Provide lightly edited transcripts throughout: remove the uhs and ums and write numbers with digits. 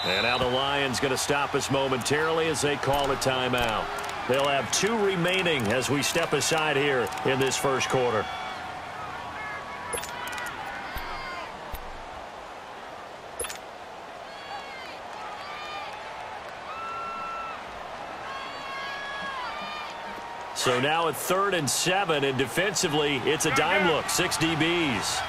And now the Lions going to stop us momentarily as they call a timeout. They'll have 2 remaining as we step aside here in this first quarter. So now at 3rd and 7, and defensively, it's a dime look, 6 DBs.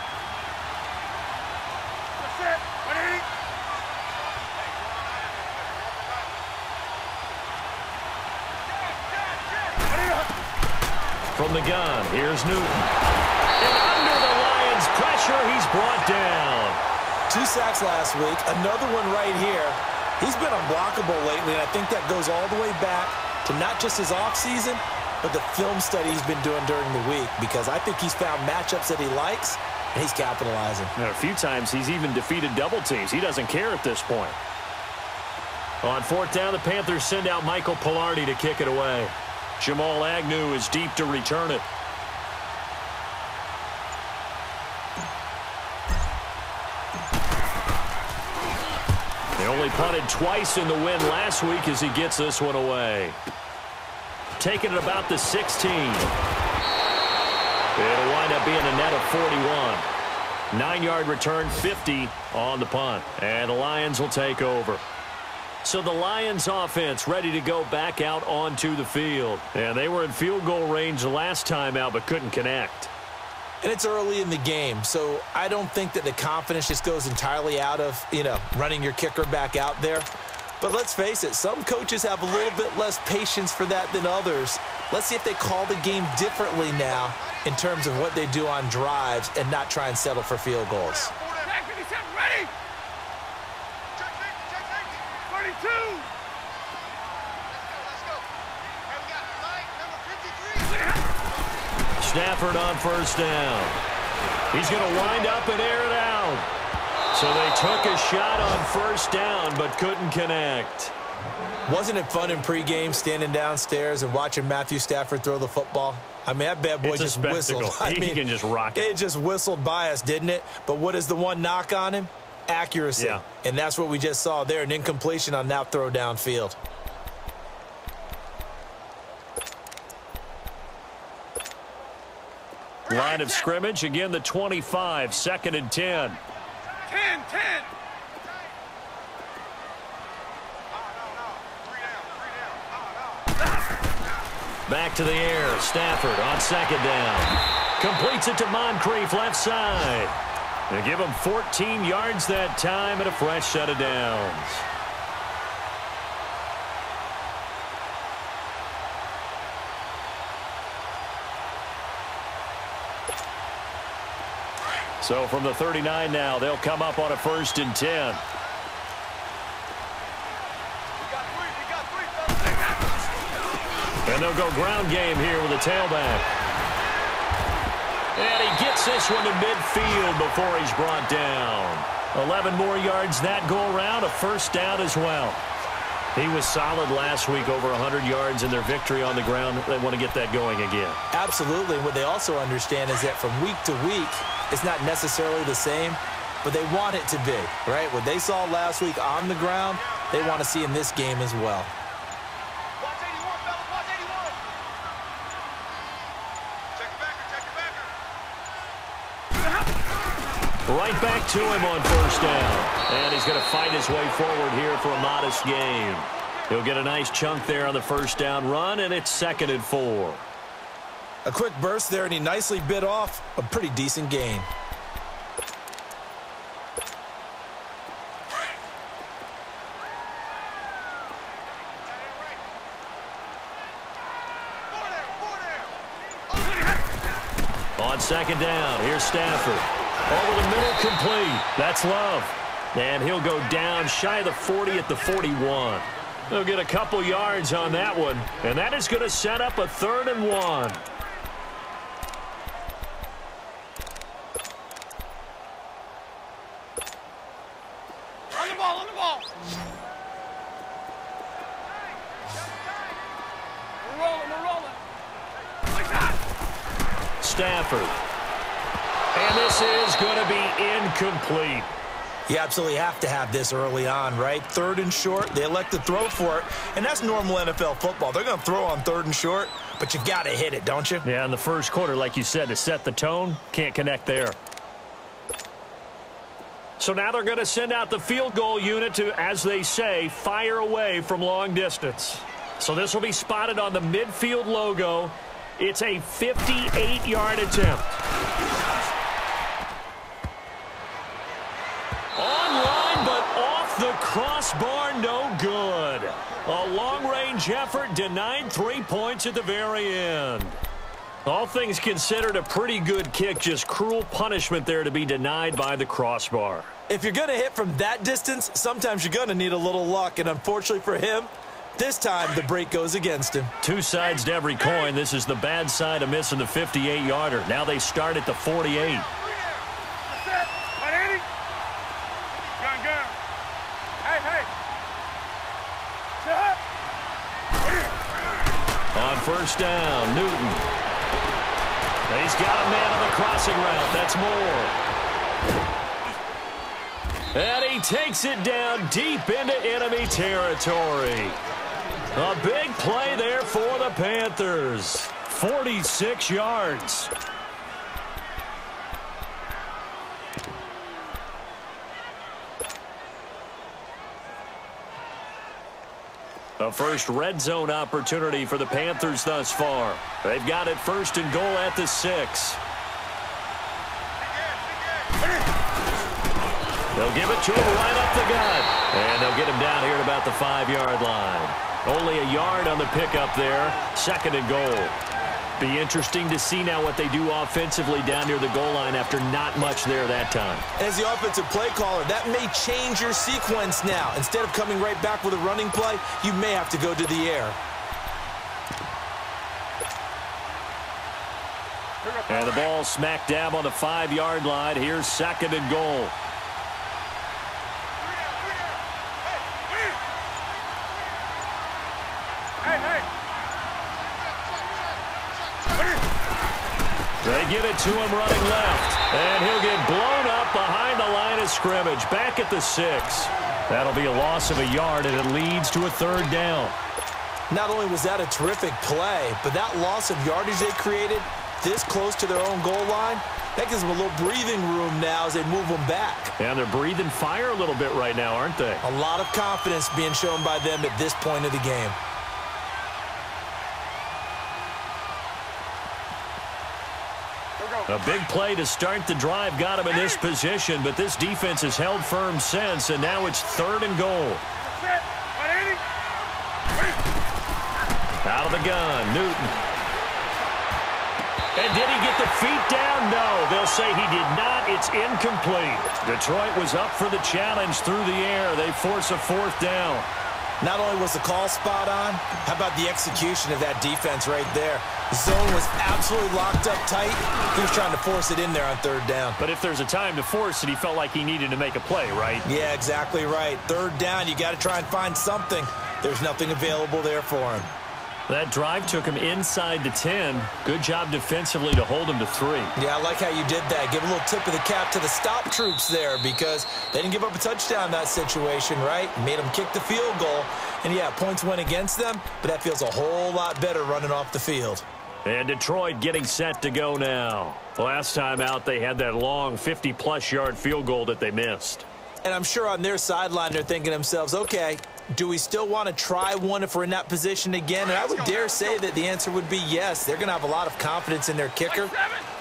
From the gun, here's Newton. And under the Lions' pressure, he's brought down. 2 sacks last week, another one right here. He's been unblockable lately, and I think that goes all the way back to not just his offseason, but the film study he's been doing during the week, because I think he's found matchups that he likes, and he's capitalizing. And a few times he's even defeated double teams. He doesn't care at this point. On 4th down, the Panthers send out Michael Pilardi to kick it away. Jamal Agnew is deep to return it. They only punted twice in the win last week as he gets this one away. Taking it about the 16. It'll wind up being a net of 41. 9-yard return, 50 on the punt. And the Lions will take over. So the Lions offense ready to go back out onto the field. And they were in field goal range last time out but couldn't connect. And it's early in the game, so I don't think that the confidence just goes entirely out of, running your kicker back out there. But let's face it, some coaches have a little bit less patience for that than others. Let's see if they call the game differently now in terms of what they do on drives and not try and settle for field goals. Ready? 32. Stafford on 1st down. He's going to wind up and air it out. So they took a shot on 1st down but couldn't connect. Wasn't it fun in pregame standing downstairs and watching Matthew Stafford throw the football? I mean, that bad boy just whistled. He can just rock it. It just whistled by us, didn't it? But what is the one knock on him? Accuracy. Yeah. And that's what we just saw there, an incompletion on that throw downfield. Line of scrimmage, again the 25, 2nd and 10. 10. Back to the air. Stafford on 2nd down. Completes it to Moncrief, left side. They give him 14 yards that time and a fresh set of downs. So from the 39 now, they'll come up on a 1st and 10. And they'll go ground game here with a tailback. And he gets this one to midfield before he's brought down. 11 more yards that go around, a 1st down as well. He was solid last week, over 100 yards in their victory on the ground. They want to get that going again. Absolutely. What they also understand is that from week to week, it's not necessarily the same, but they want it to be, right? What they saw last week on the ground, they want to see in this game as well. Watch 81, fellas, watch 81. Check your backer. Right back to him on 1st down. And he's going to fight his way forward here for a modest gain. He'll get a nice chunk there on the 1st down run, and it's 2nd and 4. A quick burst there, and he nicely bit off a pretty decent gain. On 2nd down, here's Stafford. Over the middle, complete. That's Love. And he'll go down shy of the 40 at the 41. They'll get a couple yards on that one, and that is going to set up a 3rd and 1. On the ball. We're rolling. Like that. Stafford. And this is going to be incomplete. You absolutely have to have this early on, right? 3rd and short, they elect to throw for it, and that's normal NFL football. They're going to throw on 3rd and short, but you got to hit it, don't you? Yeah, in the first quarter, like you said, to set the tone, can't connect there. So now they're going to send out the field goal unit to, as they say, fire away from long distance. So this will be spotted on the midfield logo. It's a 58-yard attempt. Online, but off the crossbar, no good. A long-range effort denied 3 points at the very end. All things considered, a pretty good kick, just cruel punishment there to be denied by the crossbar. If you're going to hit from that distance, sometimes you're going to need a little luck, and unfortunately for him, this time the break goes against him. Two sides to every coin. This is the bad side of missing the 58-yarder. Now they start at the 48. On first down, Newton. He's got a man on the crossing route. That's Moore. And he takes it down deep into enemy territory. A big play there for the Panthers. 46 yards. A first red zone opportunity for the Panthers thus far. They've got it 1st and goal at the 6. They'll give it to him right up the gut. And they'll get him down here at about the 5-yard line. Only a yard on the pickup there. 2nd and goal. Be interesting to see now what they do offensively down near the goal line after not much there that time. As the offensive play caller, that may change your sequence now. Instead of coming right back with a running play, you may have to go to the air. And the ball smack dab on the 5-yard line. Here's 2nd and goal. They give it to him running left. And he'll get blown up behind the line of scrimmage. Back at the 6. That'll be a loss of a yard, and it leads to a 3rd down. Not only was that a terrific play, but that loss of yardage they created this close to their own goal line, that gives them a little breathing room now as they move them back. And they're breathing fire a little bit right now, aren't they? A lot of confidence being shown by them at this point of the game. A big play to start the drive got him in this position, but this defense has held firm since, and now it's 3rd and goal. Out of the gun, Newton. And did he get the feet down? No, they'll say he did not. It's incomplete. Detroit was up for the challenge through the air. They force a 4th down. Not only was the call spot on, how about the execution of that defense right there? The zone was absolutely locked up tight. He was trying to force it in there on 3rd down. But if there's a time to force it, he felt like he needed to make a play, right? Yeah, exactly right. 3rd down, you got to try and find something. There's nothing available there for him. That drive took him inside the 10. Good job defensively to hold him to 3. Yeah, I like how you did that. Give a little tip of the cap to the stop troops there because they didn't give up a touchdown in that situation, right? Made them kick the field goal. And, yeah, points went against them, but that feels a whole lot better running off the field. And Detroit getting set to go now. Last time out, they had that long 50-plus yard field goal that they missed. And I'm sure on their sideline they're thinking to themselves, okay, do we still want to try one if we're in that position again? And I would dare say that the answer would be yes. They're going to have a lot of confidence in their kicker.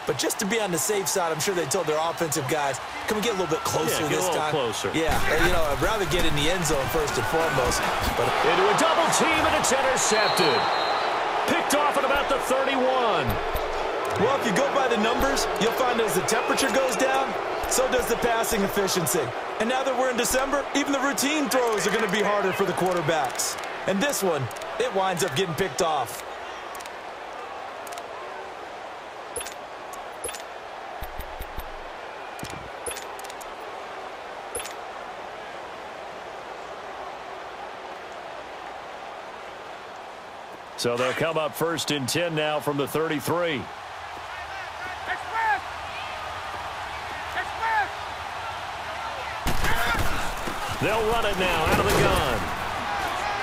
But just to be on the safe side, I'm sure they told their offensive guys, can we get a little bit closer this time? Closer. Yeah, you know, I'd rather get in the end zone first and foremost. But into a double team, and it's intercepted. Picked off at about the 31. Well, if you go by the numbers, you'll find as the temperature goes down, so does the passing efficiency. And now that we're in December, even the routine throws are going to be harder for the quarterbacks. And this one, it winds up getting picked off. So they'll come up 1st and 10 now from the 33. They'll run it now out of the gun.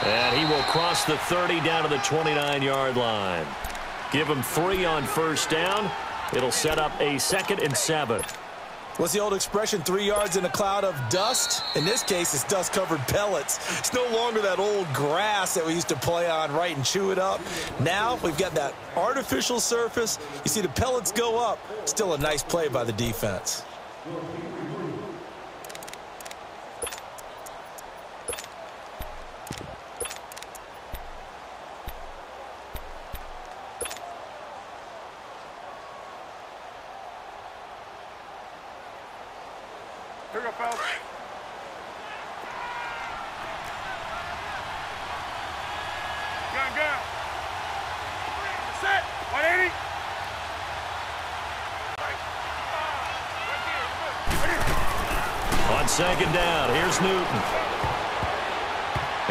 And he will cross the 30 down to the 29-yard line. Give him 3 on first down. It'll set up a 2nd and 7. What's the old expression, 3 yards in a cloud of dust? In this case, it's dust-covered pellets. It's no longer that old grass that we used to play on, right, and chew it up. Now we've got that artificial surface. You see the pellets go up. Still a nice play by the defense. Here we go, fellas. Gun. Set. 180. On 2nd down, here's Newton.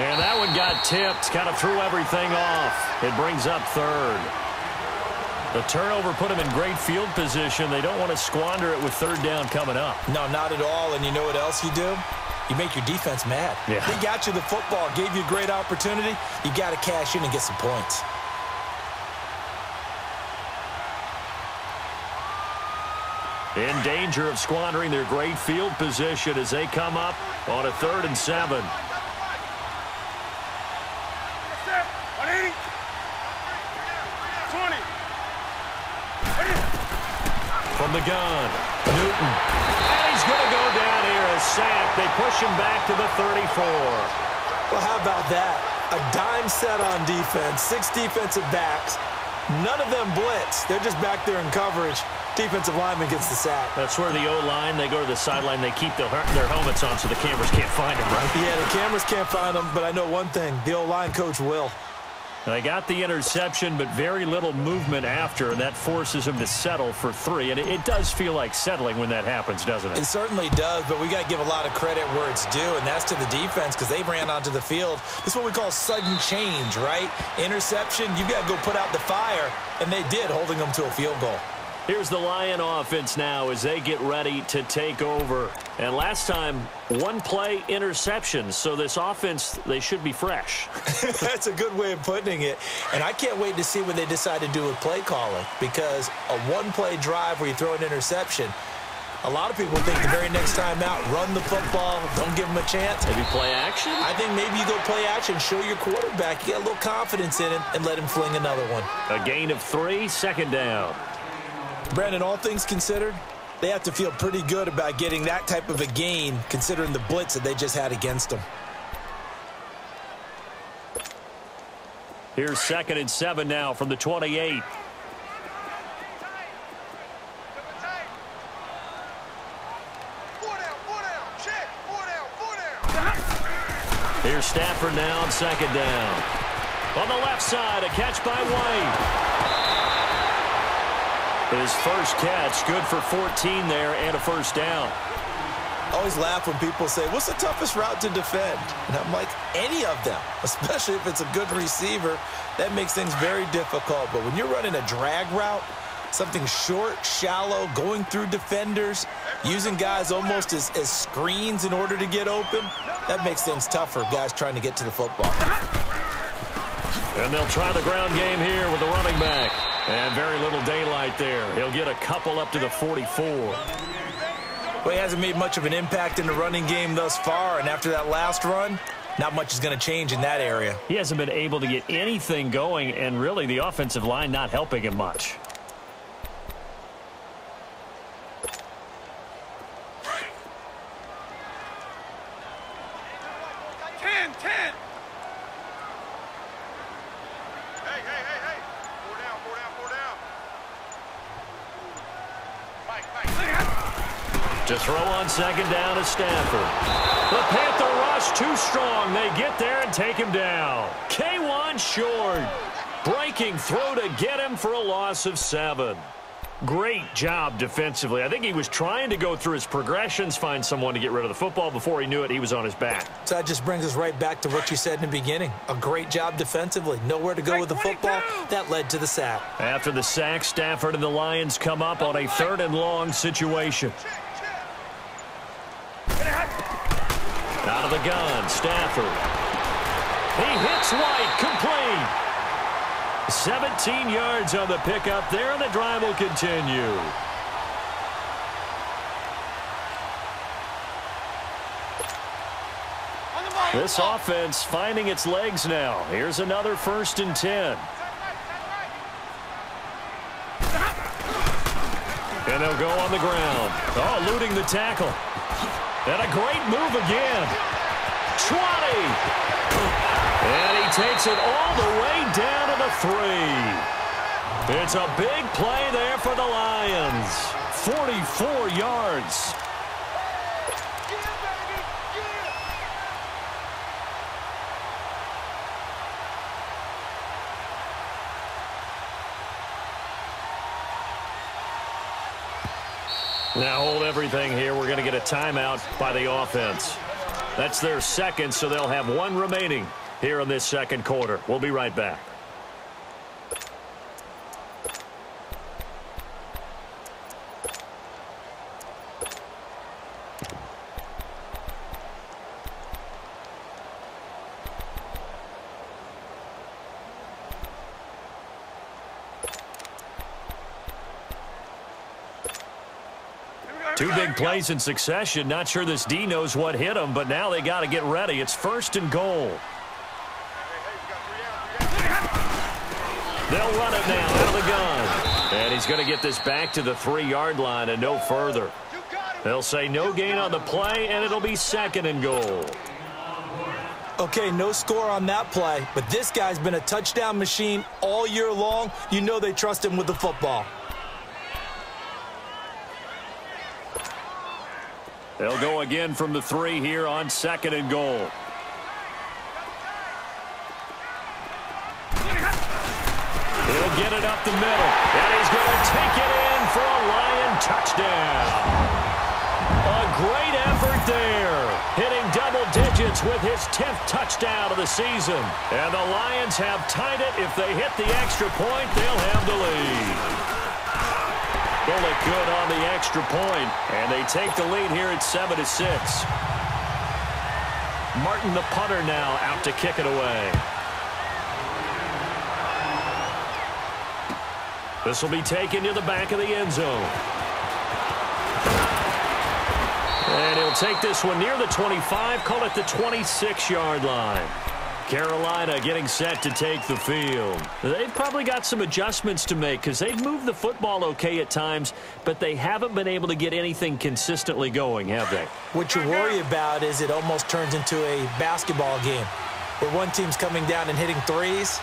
And that one got tipped, kind of threw everything off. It brings up 3rd. The turnover put him in great field position. They don't want to squander it with 3rd down coming up. No, not at all. And you know what else you do? You make your defense mad. Yeah. They got you the football, gave you a great opportunity. You got to cash in and get some points. In danger of squandering their great field position as they come up on a 3rd and 7. Set. 180. 20. From the gun, Newton. And he's going to go down here as sacked. They push him back to the 34. Well, how about that? A dime set on defense, 6 defensive backs. None of them blitz. They're just back there in coverage. Defensive lineman gets the sack. That's where the O-line, they go to the sideline, they keep their helmets on so the cameras can't find them, right? Yeah, the cameras can't find them, but I know one thing. The O-line coach will. They got the interception, but very little movement after, and that forces him to settle for 3. And it does feel like settling when that happens, doesn't it? It certainly does, but we got to give a lot of credit where it's due, and that's to the defense because they ran onto the field. This is what we call sudden change, right? Interception, you got to go put out the fire, and they did, holding them to a field goal. Here's the Lion offense now as they get ready to take over. And last time, 1-play interceptions. So this offense, they should be fresh. That's a good way of putting it. And I can't wait to see what they decide to do with play calling because a 1-play drive where you throw an interception, a lot of people think the very next time out, run the football, don't give them a chance. Maybe play action? I think maybe you go play action, show your quarterback, you get a little confidence in him, and let him fling another one. A gain of 3, 2nd down. Brandon, all things considered, they have to feel pretty good about getting that type of a gain considering the blitz that they just had against them. Here's 2nd and 7 now from the 28. Here's Stafford now on 2nd down. On the left side, a catch by White. His first catch, good for 14 there and a 1st down. I always laugh when people say, what's the toughest route to defend? And I'm like, any of them, especially if it's a good receiver. That makes things very difficult. But when you're running a drag route, something short, shallow, going through defenders, using guys almost as screens in order to get open, that makes things tougher, guys trying to get to the football. And they'll try the ground game here with the running back. And very little daylight there. He'll get a couple up to the 44. Well, he hasn't made much of an impact in the running game thus far, and after that last run, not much is going to change in that area. He hasn't been able to get anything going, and really the offensive line not helping him much. To throw on 2nd down to Stafford. The Panther rush too strong. They get there and take him down. K1 short. Breaking throw to get him for a loss of 7. Great job defensively. I think he was trying to go through his progressions, find someone to get rid of the football. Before he knew it, he was on his back. So that just brings us right back to what you said in the beginning. A great job defensively. Nowhere to go with the football. That led to the sack. After the sack, Stafford and the Lions come up on a 3rd and long situation. Out of the gun, Stafford. He hits White, complete. 17 yards on the pickup there, and the drive will continue. This offense finding its legs now. Here's another 1st and 10. And they'll go on the ground. Oh, eluding the tackle. And a great move again. 20. And he takes it all the way down to the 3. It's a big play there for the Lions. 44 yards. Now hold everything here. We're going to get a timeout by the offense. That's their second, so they'll have one remaining here in this second quarter. We'll be right back. Two big plays in succession. Not sure this D knows what hit him, but now they got to get ready. It's 1st and goal. They'll run it now out of the gun. And he's going to get this back to the 3-yard line and no further. They'll say no gain on the play, and it'll be 2nd and goal. Okay, no score on that play, but this guy's been a touchdown machine all year long. You know they trust him with the football. They'll go again from the 3 here on 2nd and goal. He'll get it up the middle, and he's going to take it in for a Lion touchdown. A great effort there, hitting double digits with his 10th touchdown of the season. And the Lions have tied it. If they hit the extra point, they'll have the lead. Will look good on the extra point, and they take the lead here at 7-6. Martin, the punter, now out to kick it away. This will be taken to the back of the end zone. And he'll take this one near the 25, call it the 26-yard line. Carolina getting set to take the field. They've probably got some adjustments to make because they've moved the football okay at times, but they haven't been able to get anything consistently going, have they? What you worry about is it almost turns into a basketball game where one team's coming down and hitting 3s,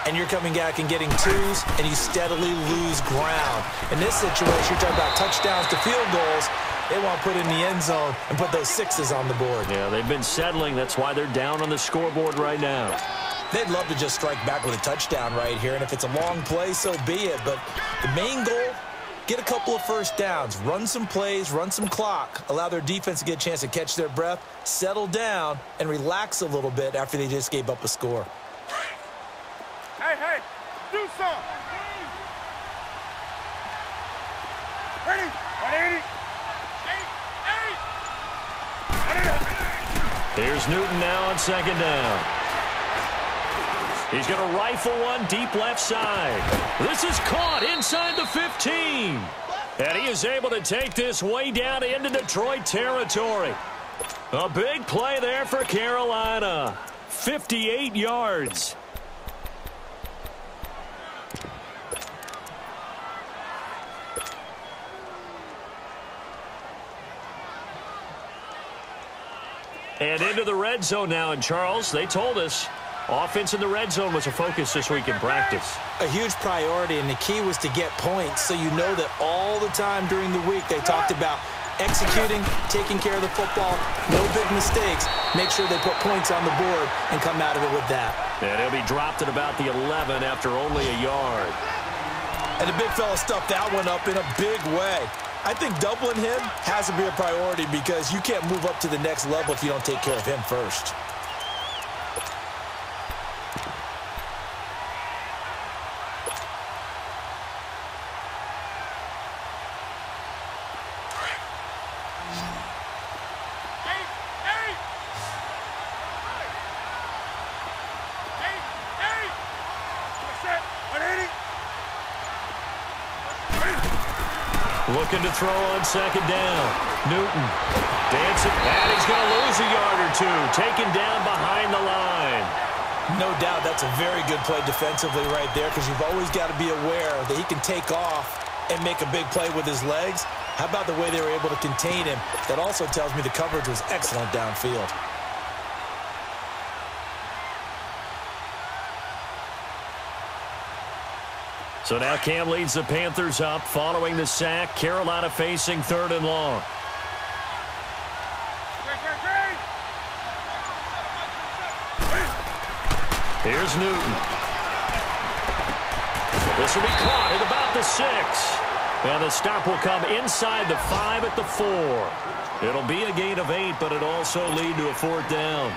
and you're coming back and getting 2s, and you steadily lose ground. In this situation, you're talking about touchdowns to field goals. They want to put in the end zone and put those 6s on the board. Yeah, they've been settling. That's why they're down on the scoreboard right now. They'd love to just strike back with a touchdown right here, and if it's a long play, so be it. But the main goal, get a couple of first downs, run some plays, run some clock, allow their defense to get a chance to catch their breath, settle down, and relax a little bit after they just gave up a score. Hey, do something. Ready? 180. Here's Newton now on 2nd down. He's going to rifle one deep left side. This is caught inside the 15. And he is able to take this way down into Detroit territory. A big play there for Carolina. 58 yards. And into the red zone now. And Charles, they told us offense in the red zone was a focus this week in practice. A huge priority, and the key was to get points. So you know that all the time during the week they talked about executing, taking care of the football, no big mistakes. Make sure they put points on the board and come out of it with that. And he'll be dropped at about the 11 after only a yard. And the big fella stuffed that one up in a big way. I think doubling him has to be a priority because you can't move up to the next level if you don't take care of him first. Looking to throw on second down. Newton dancing, and he's going to lose a yard or two. Taken down behind the line. No doubt that's a very good play defensively right there, because you've always got to be aware that he can take off and make a big play with his legs. How about the way they were able to contain him? That also tells me the coverage was excellent downfield. So now Cam leads the Panthers up following the sack. Carolina facing 3rd and long. Here's Newton. This will be caught at about the 6. And the stop will come inside the 5 at the 4. It'll be a gain of 8, but it also lead to a 4th down.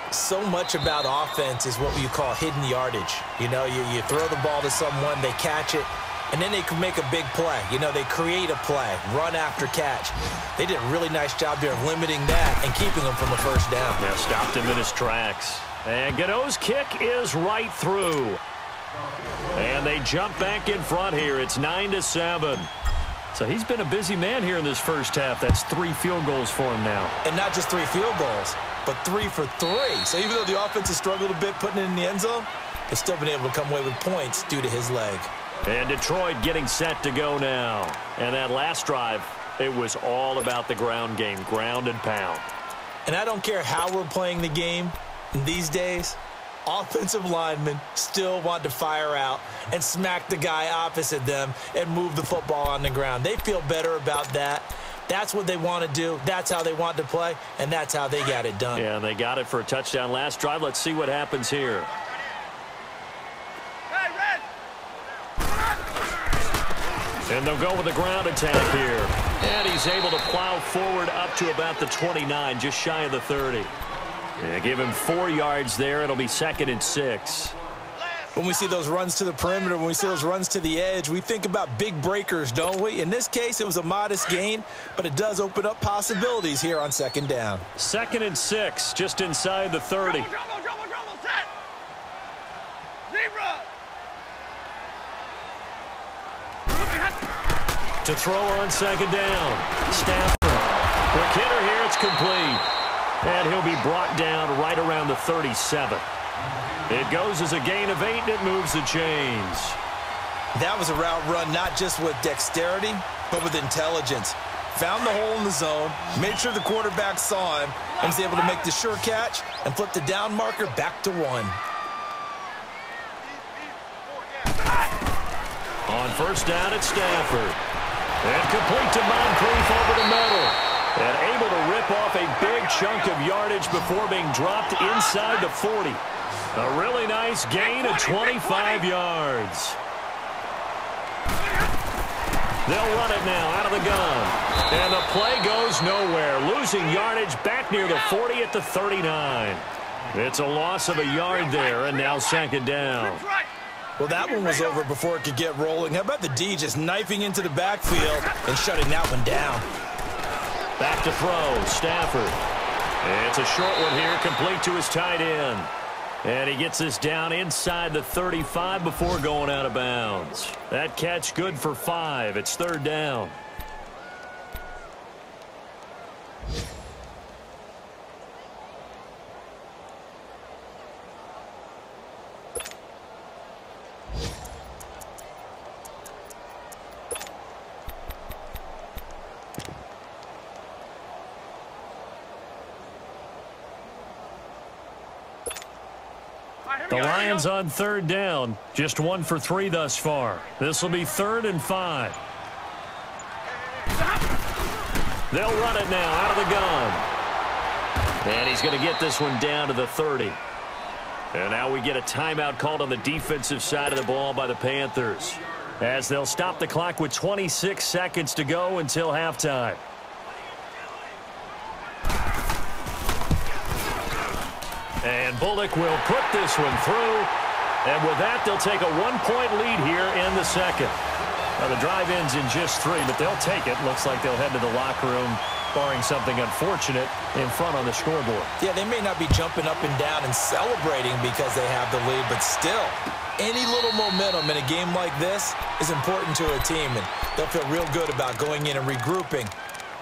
So much about offense is what you call hidden yardage. You know, you throw the ball to someone, they catch it, and then they can make a big play. You know, they create a play, run after catch. They did a really nice job there of limiting that and keeping them from the first down. Yeah, stopped him in his tracks. And Gano's kick is right through. And they jump back in front here. It's 9-7. So he's been a busy man here in this first half. That's 3 field goals for him now. And not just 3 field goals, but 3 for 3. So even though the offense has struggled a bit putting it in the end zone, they've still been able to come away with points due to his leg. And Detroit getting set to go now. And that last drive, it was all about the ground game, ground and pound. And I don't care how we're playing the game these days, offensive linemen still want to fire out and smack the guy opposite them and move the football on the ground. They feel better about that. That's what they want to do. That's how they want to play, and that's how they got it done. Yeah, they got it for a touchdown last drive. Let's see what happens here. And they'll go with the ground attack here. And he's able to plow forward up to about the 29, just shy of the 30. Yeah, give him 4 yards there. It'll be 2nd and 6. When we see those runs to the perimeter, when we see those runs to the edge, we think about big breakers, don't we? In this case, it was a modest gain, but it does open up possibilities here on 2nd down. 2nd and 6, just inside the 30. Double, set. Zebra. To throw on 2nd down. Stafford. Quick hitter here. It's complete. And he'll be brought down right around the 37. It goes as a gain of 8, and it moves the chains. That was a route run not just with dexterity, but with intelligence. Found the hole in the zone, made sure the quarterback saw him, and was able to make the sure catch and flip the down marker back to 1. On 1st down, it's Stafford. And complete to Moncrief over the middle. And able to rip off a big chunk of yardage before being dropped inside the 40. A really nice gain of 25 yards. They'll run it now out of the gun. And the play goes nowhere. Losing yardage back near the 40 at the 39. It's a loss of a yard there, and now 2nd down. Well, that one was over before it could get rolling. How about the D just knifing into the backfield and shutting that one down? Back to throw, Stafford. It's a short one here, complete to his tight end. And he gets this down inside the 35 before going out of bounds. That catch good for 5. It's 3rd down. The Lions on 3rd down. Just 1 for 3 thus far. This will be 3rd and 5. They'll run it now out of the gun. And he's going to get this one down to the 30. And now we get a timeout called on the defensive side of the ball by the Panthers, as they'll stop the clock with 26 seconds to go until halftime. And Bullock will put this one through. And with that, they'll take a 1-point lead here in the 2nd. Now, the drive ends in just 3, but they'll take it. Looks like they'll head to the locker room, barring something unfortunate, in front on the scoreboard. Yeah, they may not be jumping up and down and celebrating because they have the lead, but still, Any little momentum in a game like this is important to a team, and they'll feel real good about going in and regrouping,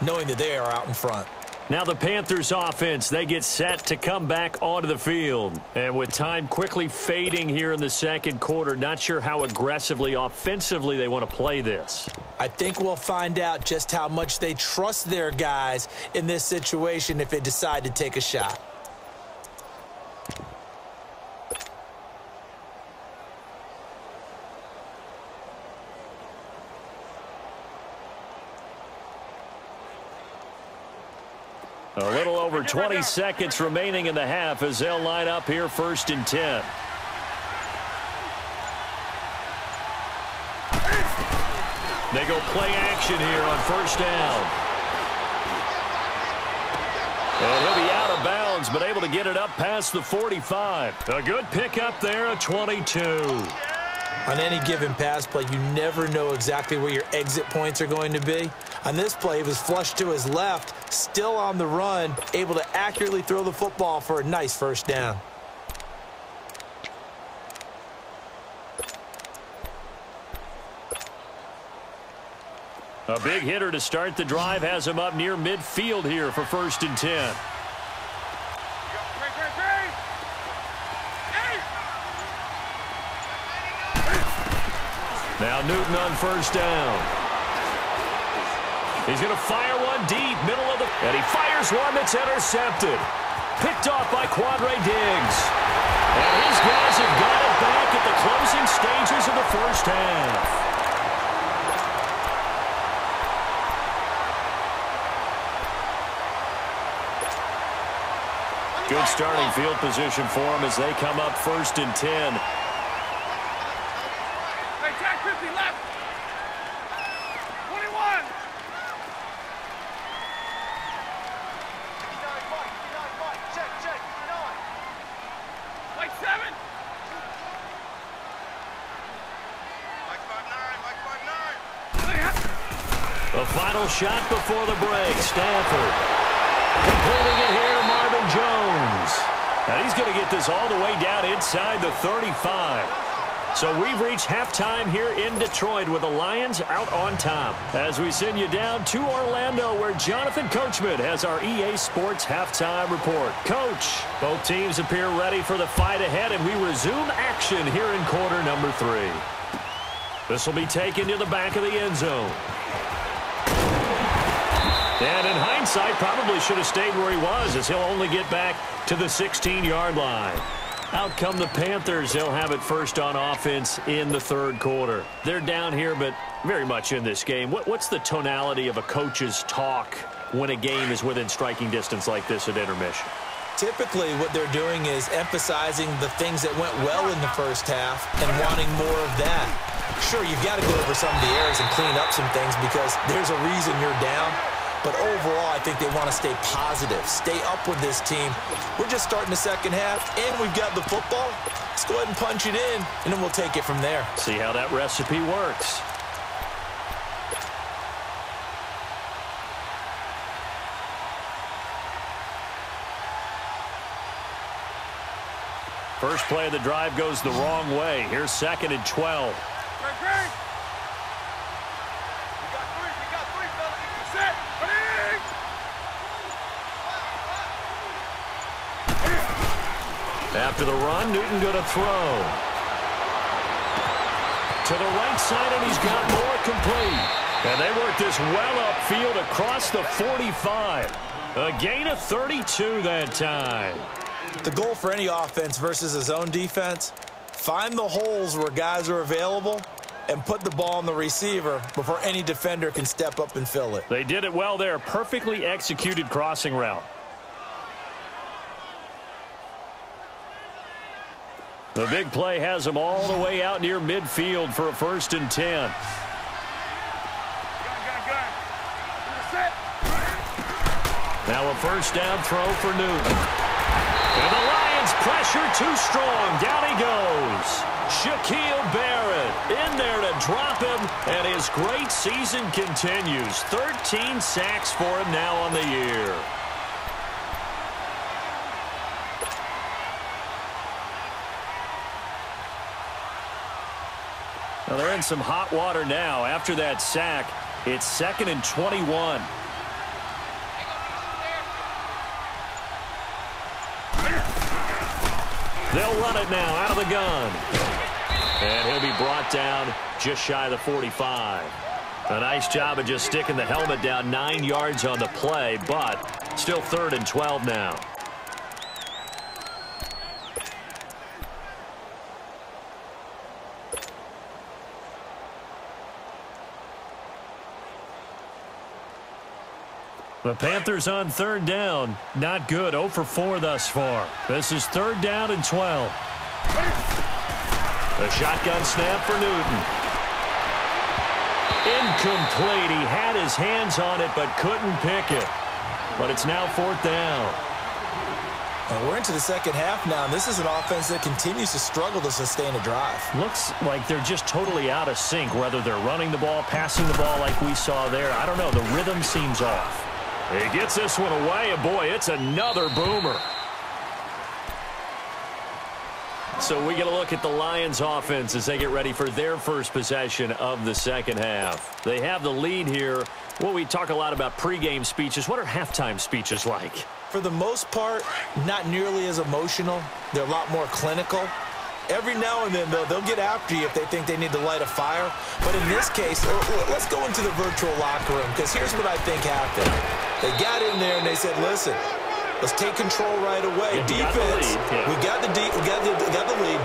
knowing that they are out in front. Now the Panthers offense, they get set to come back onto the field. And with time quickly fading here in the second quarter, not sure how aggressively, offensively they want to play this. I think we'll find out just how much they trust their guys in this situation if they decide to take a shot. A little over 20 seconds remaining in the half as they'll line up here 1st and 10. They go play action here on 1st down. And he'll be out of bounds, but able to get it up past the 45. A good pickup there, a 22. On any given pass play, you never know exactly where your exit points are going to be. On this play, he was flushed to his left, still on the run, able to accurately throw the football for a nice 1st down. A big hitter to start the drive has him up near midfield here for 1st and 10. Now Newton on 1st down. He's going to fire one deep, middle of the... And he fires one that's intercepted. Picked off by Quadre Diggs. And his guys have got it back at the closing stages of the 1st half. Good starting field position for them as they come up 1st and 10. The final shot before the break. Stanford completing it here to Marvin Jones. And he's going to get this all the way down inside the 35. So we've reached halftime here in Detroit with the Lions out on top. As we send you down to Orlando where Jonathan Coachman has our EA Sports halftime report. Coach, both teams appear ready for the fight ahead, and we resume action here in quarter number 3. This will be taken to the back of the end zone. And in hindsight, probably should have stayed where he was as he'll only get back to the 16-yard line. Out come the Panthers. They'll have it first on offense in the 3rd quarter. They're down here, but very much in this game. What's the tonality of a coach's talk when a game is within striking distance like this at intermission? Typically, what they're doing is emphasizing the things that went well in the 1st half and wanting more of that. Sure, you've got to go over some of the errors and clean up some things because there's a reason you're down. But overall, I think they want to stay positive, stay up with this team. We're just starting the 2nd half, and we've got the football. Let's go ahead and punch it in, and then we'll take it from there. See how that recipe works. First play of the drive goes the wrong way. Here's 2nd and 12. After the run, Newton going to throw. To the right side, and he's got more complete. And they work this well upfield across the 45. A gain of 32 that time. The goal for any offense versus a zone defense, find the holes where guys are available and put the ball on the receiver before any defender can step up and fill it. They did it well there. Perfectly executed crossing route. The big play has them all the way out near midfield for a 1st and 10. Now a 1st down throw for Newton. And the Lions pressure too strong. Down he goes. Shaquille Barrett in there to drop him, and his great season continues. 13 sacks for him now on the year. Well, they're in some hot water now. After that sack, it's 2nd and 21. They'll run it now out of the gun. And he'll be brought down just shy of the 45. A nice job of just sticking the helmet down 9 yards on the play, but still 3rd and 12 now. The Panthers on 3rd down. Not good. 0 for 4 thus far. This is 3rd down and 12. The shotgun snap for Newton. Incomplete. He had his hands on it but couldn't pick it. But it's now 4th down. And we're into the second half now, and this is an offense that continues to struggle to sustain a drive. Looks like they're just totally out of sync, whether they're running the ball, passing the ball like we saw there. I don't know. The rhythm seems off. He gets this one away, and boy, it's another boomer. So we get a look at the Lions offense as they get ready for their first possession of the second half. They have the lead here. Well, we talk a lot about pregame speeches. What are halftime speeches like? For the most part, not nearly as emotional. They're a lot more clinical. Every now and then, though, they'll get after you if they think they need to light a fire. But in this case, let's go into the virtual locker room, because here's what I think happened. They got in there and they said, listen, let's take control right away. Defense, we got the lead.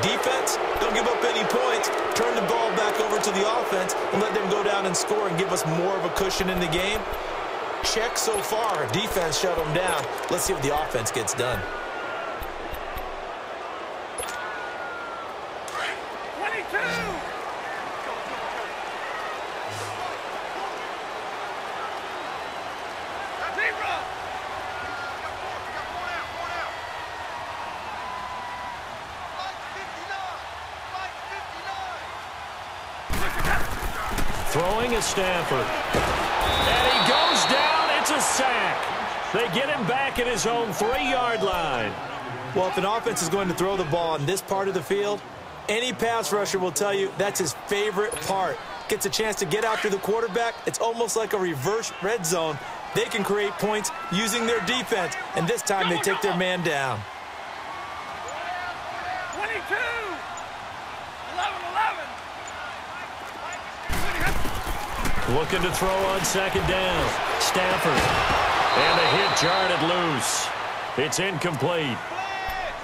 Defense, don't give up any points. Turn the ball back over to the offense and let them go down and score and give us more of a cushion in the game. Check so far. Defense shut them down. Let's see what the offense gets done. 22! Throwing is Stafford. And he goes down. It's a sack. They get him back at his own 3-yard line. Well, if an offense is going to throw the ball on this part of the field, any pass rusher will tell you that's his favorite part. Gets a chance to get after the quarterback. It's almost like a reverse red zone. They can create points using their defense, and this time they take their man down. 22! 11-11! Looking to throw on second down. Stafford. And the hit jarred loose. It's incomplete.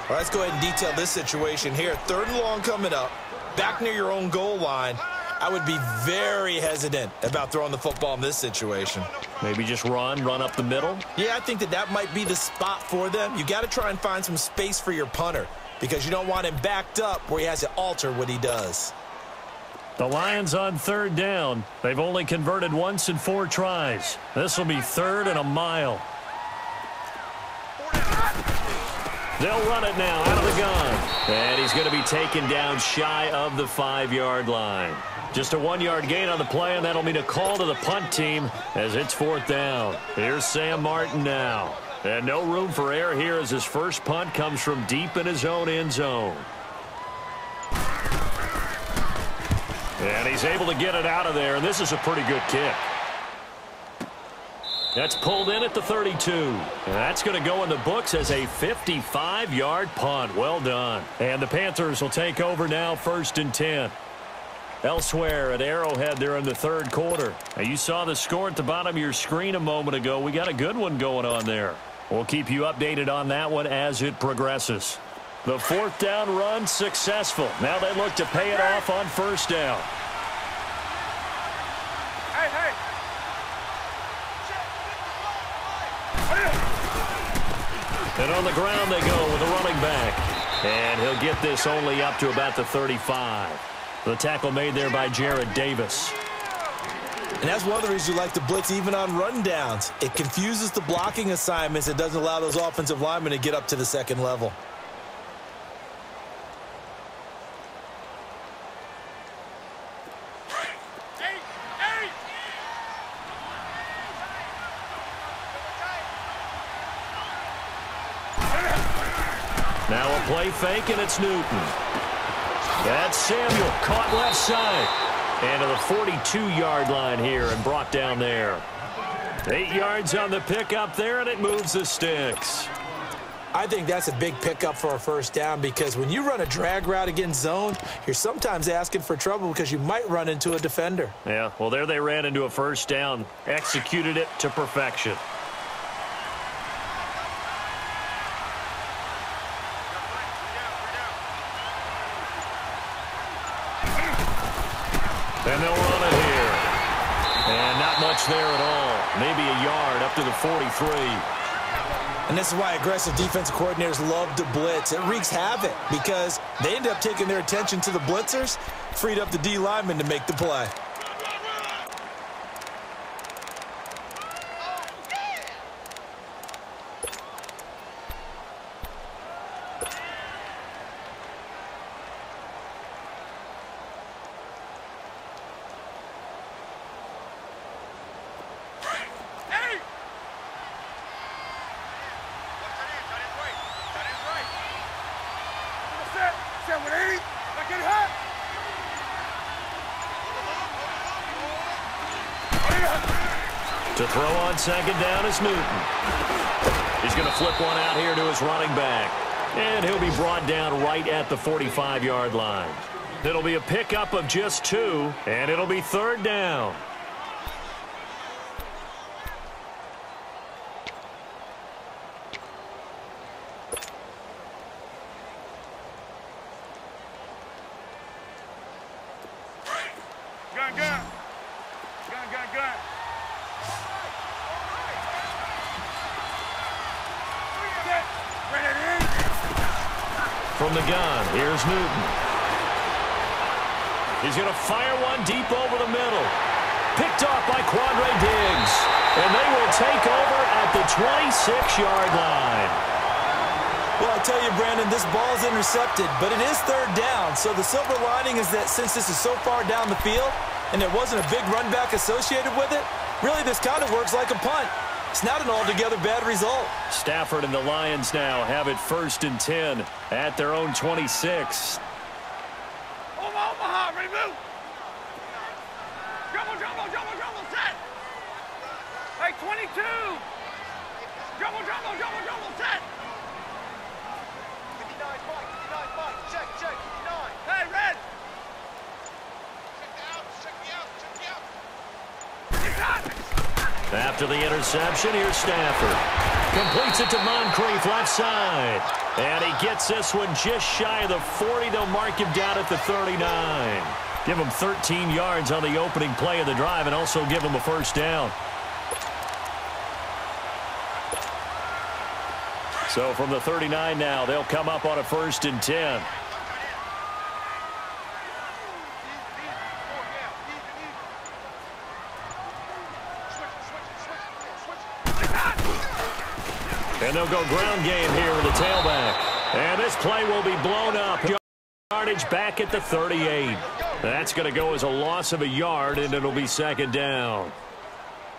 All right, let's go ahead and detail this situation here. 3rd and long coming up. Back near your own goal line. I would be very hesitant about throwing the football in this situation. Maybe just run up the middle? Yeah, I think that might be the spot for them. You got to try and find some space for your punter because you don't want him backed up where he has to alter what he does. The Lions on 3rd down. They've only converted once in 4 tries. This will be 3rd and a mile. They'll run it now out of the gun. And he's going to be taken down shy of the 5-yard line. Just a 1-yard gain on the play, and that'll mean a call to the punt team as it's 4th down. Here's Sam Martin now. And no room for error here as his first punt comes from deep in his own end zone. And he's able to get it out of there, and this is a pretty good kick. That's pulled in at the 32. And that's going to go in the books as a 55-yard punt. Well done. And the Panthers will take over now, 1st and 10. Elsewhere at Arrowhead, they're in the 3rd quarter. Now, you saw the score at the bottom of your screen a moment ago. We got a good one going on there. We'll keep you updated on that one as it progresses. The 4th down run successful. Now they look to pay it off on 1st down. Hey! And on the ground they go with a running back. And he'll get this only up to about the 35. The tackle made there by Jared Davis. And that's one of the reasons you like to blitz even on rundowns. It confuses the blocking assignments. It doesn't allow those offensive linemen to get up to the 2nd level. Now a play fake, and it's Newton. That's Samuel, caught left side. And to the 42-yard line here and brought down there. 8 yards on the pickup there, and it moves the sticks. I think that's a big pickup for a first down because when you run a drag route against zone, you're sometimes asking for trouble because you might run into a defender. Yeah, well, there they ran into a first down, executed it to perfection. And they'll run it here. And not much there at all. Maybe a yard up to the 43. And this is why aggressive defensive coordinators love to blitz. It wreaks havoc because they end up taking their attention to the blitzers, freed up the D lineman to make the play. To throw on second down is Newton. He's going to flip one out here to his running back. And he'll be brought down right at the 45-yard line. It'll be a pickup of just 2, and it'll be third down. Gun. From the gun, here's Newton. He's going to fire one deep over the middle. Picked off by Quandre Diggs. And they will take over at the 26-yard line. Well, I tell you, Brandon, this ball's intercepted, but it is third down. So the silver lining is that since this is so far down the field and there wasn't a big run back associated with it, really this kind of works like a punt. It's not an altogether bad result. Stafford and the Lions now have it 1st and 10 at their own 26. Omaha, remove. Jumbo, set. Hey, 22. Jumbo, set. 59, Mike, check, 59. Hey, red. Check me out. Get out. After the interception, here's Stafford. Completes it to Moncrief left side. And he gets this one just shy of the 40. They'll mark him down at the 39. Give him 13 yards on the opening play of the drive and also give him a first down. So from the 39 now, they'll come up on a 1st and 10. And they'll go ground game here with the tailback. And this play will be blown up. Yardage back at the 38. That's going to go as a loss of a yard, and it'll be 2nd down.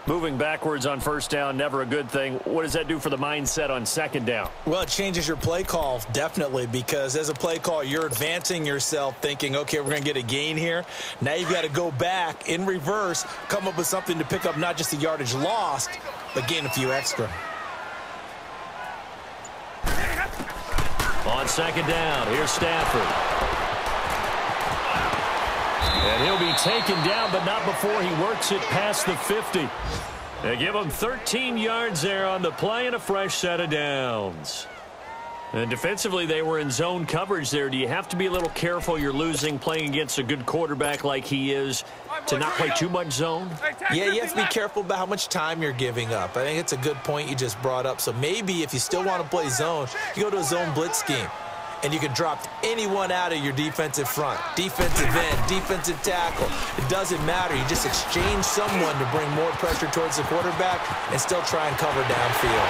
Moving backwards on 1st down, never a good thing. What does that do for the mindset on 2nd down? Well, it changes your play call, definitely, because as a play call, you're advancing yourself thinking, okay, we're going to get a gain here. Now you've got to go back in reverse, come up with something to pick up not just the yardage lost, but gain a few extra. On 2nd down, here's Stafford. And he'll be taken down, but not before he works it past the 50. They give him 13 yards there on the play and a fresh set of downs. And defensively, they were in zone coverage there. Do you have to be a little careful you're losing playing against a good quarterback like he is to not play too much zone? Yeah, you have to be careful about how much time you're giving up. I think it's a good point you just brought up. So maybe if you still want to play zone, you go to a zone blitz scheme. And you can drop anyone out of your defensive front, defensive end, defensive tackle. It doesn't matter. You just exchange someone to bring more pressure towards the quarterback and still try and cover downfield.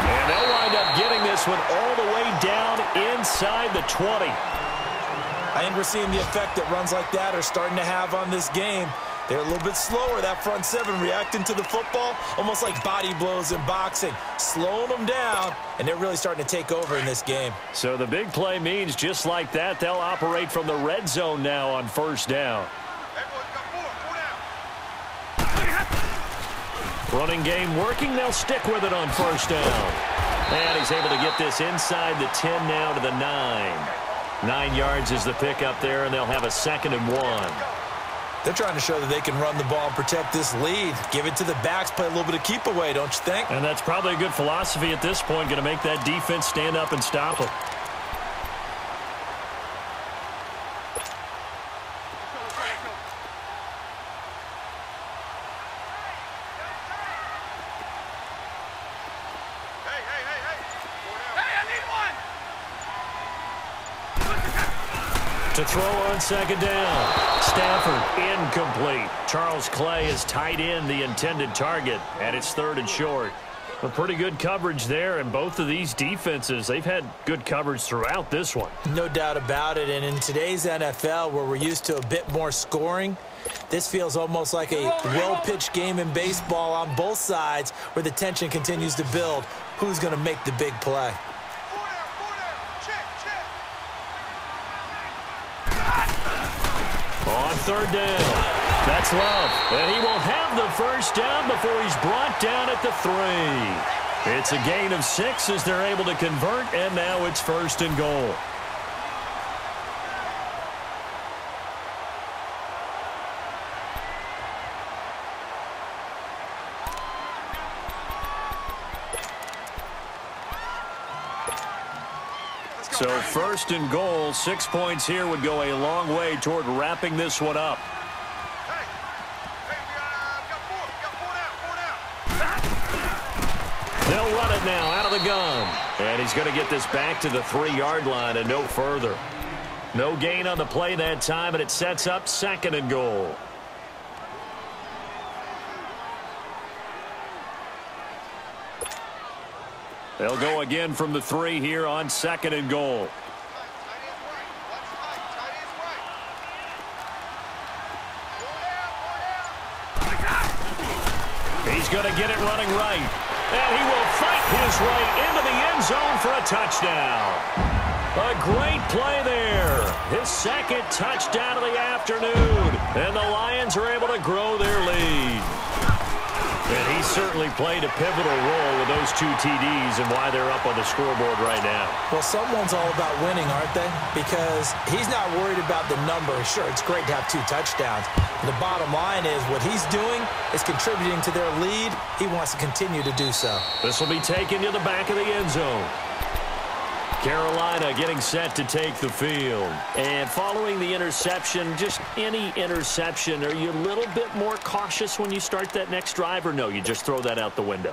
And they'll wind up getting this one all the way down inside the 20. I think we're seeing the effect that runs like that are starting to have on this game. They're a little bit slower, that front seven, reacting to the football, almost like body blows in boxing, slowing them down, and they're really starting to take over in this game. So the big play means just like that, they'll operate from the red zone now on first down. Running game working, they'll stick with it on first down. And he's able to get this inside the 10 now to the 9. 9 yards is the pickup there, and they'll have a 2nd and 1. They're trying to show that they can run the ball and protect this lead. Give it to the backs, play a little bit of keep away, don't you think? And that's probably a good philosophy at this point, going to make that defense stand up and stop them. To throw on 2nd down. Stafford incomplete. Charles Clay is tight end, the intended target, and it's 3rd and short. A pretty good coverage there, and both of these defenses, they've had good coverage throughout this one. No doubt about it, and in today's NFL, where we're used to a bit more scoring, this feels almost like a well-pitched game in baseball on both sides where the tension continues to build. Who's going to make the big play? On 3rd down, that's Love. And he will have the first down before he's brought down at the 3. It's a gain of 6 as they're able to convert, and now it's 1st and goal. So 1st and goal, 6 points here would go a long way toward wrapping this one up. They'll run it now out of the gun. And he's going to get this back to the 3-yard line and no further. No gain on the play that time, and it sets up 2nd and goal. They'll go again from the 3 here on 2nd and goal. He's going to get it running right. And he will fight his way into the end zone for a touchdown. A great play there. His 2nd touchdown of the afternoon. And the Lions are able to grow their lead. And he certainly played a pivotal role with those 2 TDs and why they're up on the scoreboard right now. Well, someone's all about winning, aren't they? Because he's not worried about the number. Sure, it's great to have 2 touchdowns. The bottom line is what he's doing is contributing to their lead. He wants to continue to do so. This will be taken to the back of the end zone. Carolina getting set to take the field. And following the interception, just any interception, are you a little bit more cautious when you start that next drive, or no, you just throw that out the window?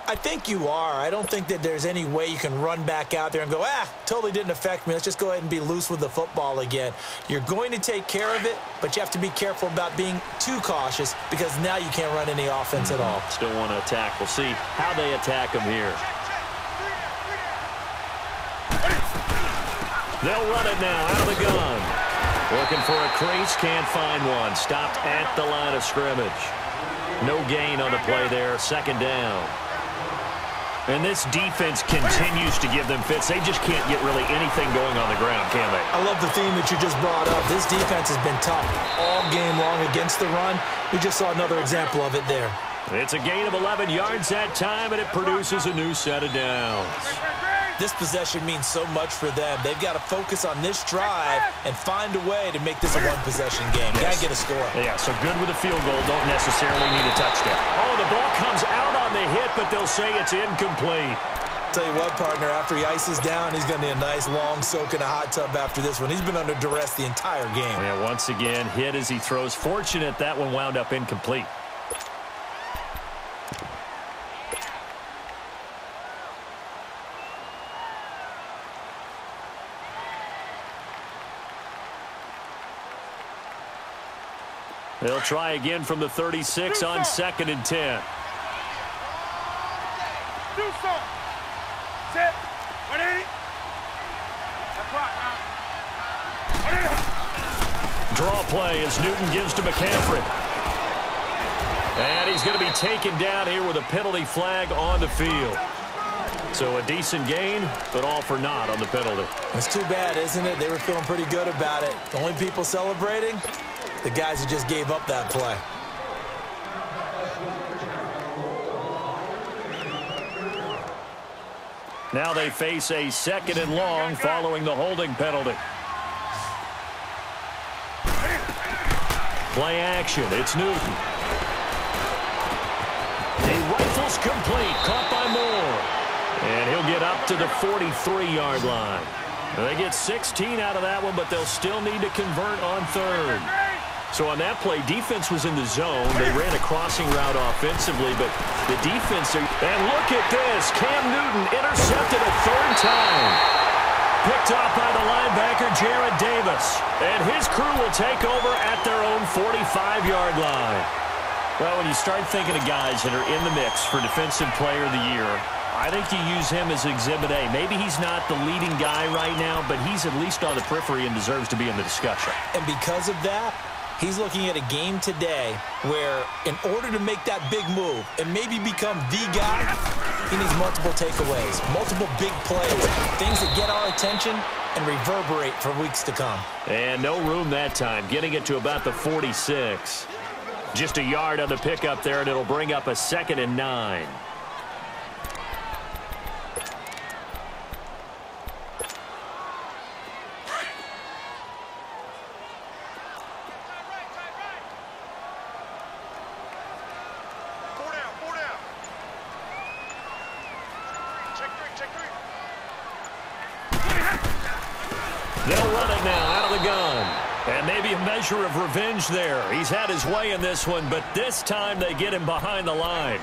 I think you are. I don't think that there's any way you can run back out there and go, totally didn't affect me. Let's just go ahead and be loose with the football again. You're going to take care of it, but you have to be careful about being too cautious because now you can't run any offense at all. Still want to attack. We'll see how they attack them here. They'll run it now out of the gun. Looking for a crease, can't find one. Stopped at the line of scrimmage. No gain on the play there, 2nd down. And this defense continues to give them fits. They just can't get really anything going on the ground, can they? I love the theme that you just brought up. This defense has been tough all game long against the run. We just saw another example of it there. It's a gain of 11 yards that time, and it produces a new set of downs. This possession means so much for them. They've got to focus on this drive and find a way to make this a one-possession game. Got to get a score. Yeah, so good with a field goal. Don't necessarily need a touchdown. Oh, the ball comes out on the hit, but they'll say it's incomplete. Tell you what, partner, after he ices down, he's going to need a nice long soak in a hot tub after this one. He's been under duress the entire game. Yeah, once again, hit as he throws. Fortunate that one wound up incomplete. They'll try again from the 36 on 2nd and 10. Do so. Sit. 180. That's right, now. 180. Draw play as Newton gives to McCaffrey. And he's going to be taken down here with a penalty flag on the field. So a decent gain, but all for naught on the penalty. It's too bad, isn't it? They were feeling pretty good about it. The only people celebrating, the guys who just gave up that play. Now they face a 2nd and long following the holding penalty. Play action. It's Newton. He rifles complete. Caught by Moore. And he'll get up to the 43-yard line. They get 16 out of that one, but they'll still need to convert on 3rd. So on that play, defense was in the zone. They ran a crossing route offensively, but the defense... And look at this. Cam Newton intercepted a 3rd time. Picked off by the linebacker, Jared Davis. And his crew will take over at their own 45-yard line. Well, when you start thinking of guys that are in the mix for Defensive Player of the Year, I think you use him as Exhibit A. Maybe he's not the leading guy right now, but he's at least on the periphery and deserves to be in the discussion. And because of that, he's looking at a game today where in order to make that big move and maybe become the guy, he needs multiple takeaways, multiple big plays, things that get our attention and reverberate for weeks to come. And no room that time, getting it to about the 46. Just a yard on the pickup there, and it'll bring up a 2nd and 9. They'll run it now out of the gun. And maybe a measure of revenge there. He's had his way in this one, but this time they get him behind the line.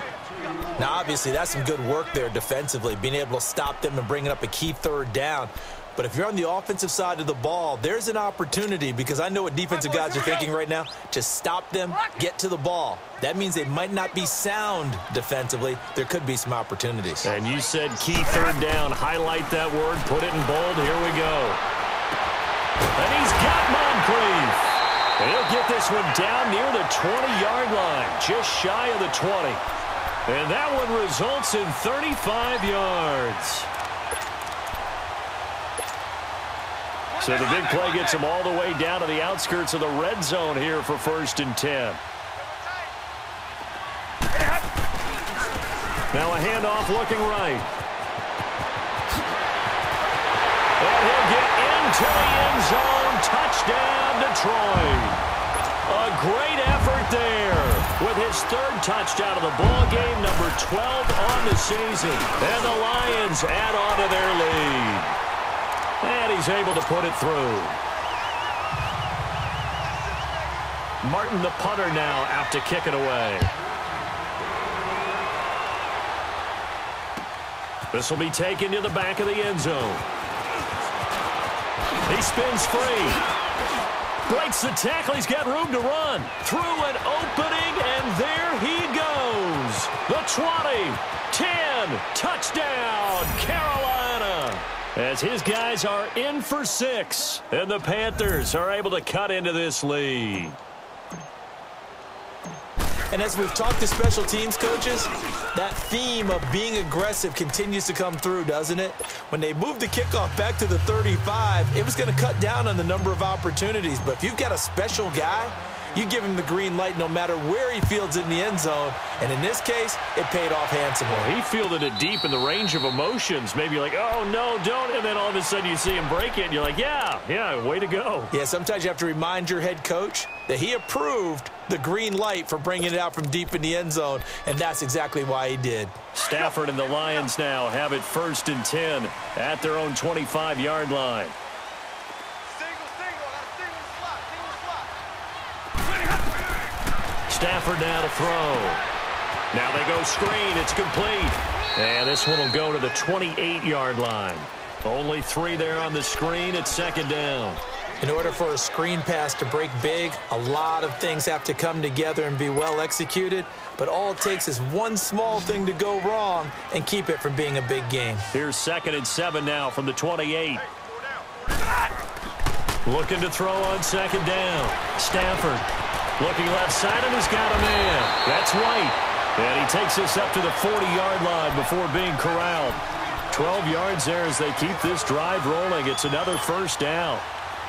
Now, obviously, that's some good work there defensively, being able to stop them and bringing up a key 3rd down. But if you're on the offensive side of the ball, there's an opportunity, because I know what defensive guys are thinking right now. Just stop them, get to the ball. That means they might not be sound defensively. There could be some opportunities. And you said key 3rd down. Highlight that word. Put it in bold. Here we go. And he's got Moncrief. And he'll get this one down near the 20-yard line, just shy of the 20. And that one results in 35 yards. So the big play gets him all the way down to the outskirts of the red zone here for 1st and 10. Now a handoff looking right. And he'll get into the end zone. Touchdown, Detroit. A great effort there with his 3rd touchdown of the ball game, number 12 on the season. And the Lions add on to their lead. And he's able to put it through. Martin, the punter, now out to kick it away. This will be taken to the back of the end zone. He spins free. Breaks the tackle. He's got room to run. Through an opening, and there he goes. The 20, 10, touchdown, Carolina. As his guys are in for 6, and the Panthers are able to cut into this lead. And as we've talked to special teams coaches, that theme of being aggressive continues to come through, doesn't it? When they moved the kickoff back to the 35, it was going to cut down on the number of opportunities. But if you've got a special guy, you give him the green light no matter where he fields in the end zone. And in this case, it paid off handsomely. Well, he fielded it deep in the range of emotions. Maybe like, oh, no, don't. And then all of a sudden you see him break it, and you're like, yeah, way to go. Yeah, sometimes you have to remind your head coach that he approved the green light for bringing it out from deep in the end zone, and that's exactly why he did. Stafford and the Lions now have it 1st and 10 at their own 25-yard line. Stafford now to throw. Now they go screen. It's complete. And this one will go to the 28-yard line. Only 3 there on the screen. It's 2nd down. In order for a screen pass to break big, a lot of things have to come together and be well executed. But all it takes is one small thing to go wrong and keep it from being a big game. Here's 2nd and 7 now from the 28. Looking to throw on 2nd down. Stafford. Looking left side and has got a man. That's White. And he takes us up to the 40-yard line before being corralled. 12 yards there as they keep this drive rolling. It's another first down.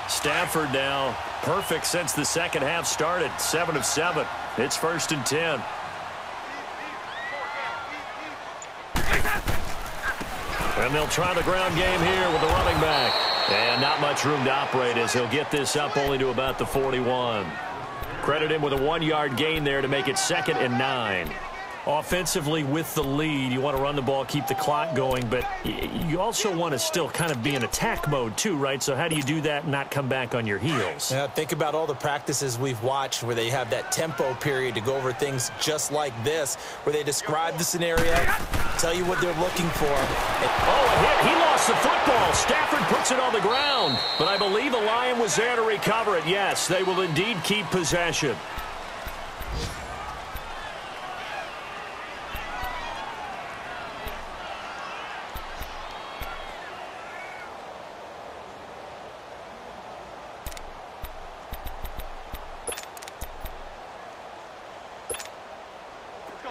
Stafford now perfect since the second half started. 7 of 7. It's 1st and 10. And they'll try the ground game here with the running back. And not much room to operate as he'll get this up only to about the 41. Credit him with a 1-yard gain there to make it 2nd and 9. Offensively with the lead, you want to run the ball, keep the clock going, but you also want to still kind of be in attack mode too, right? So how do you do that and not come back on your heels? Yeah, think about all the practices we've watched where they have that tempo period to go over things just like this, where they describe the scenario, tell you what they're looking for. Oh, a hit. He lost the football. Stafford puts it on the ground, but I believe a Lion was there to recover it. Yes, they will indeed keep possession.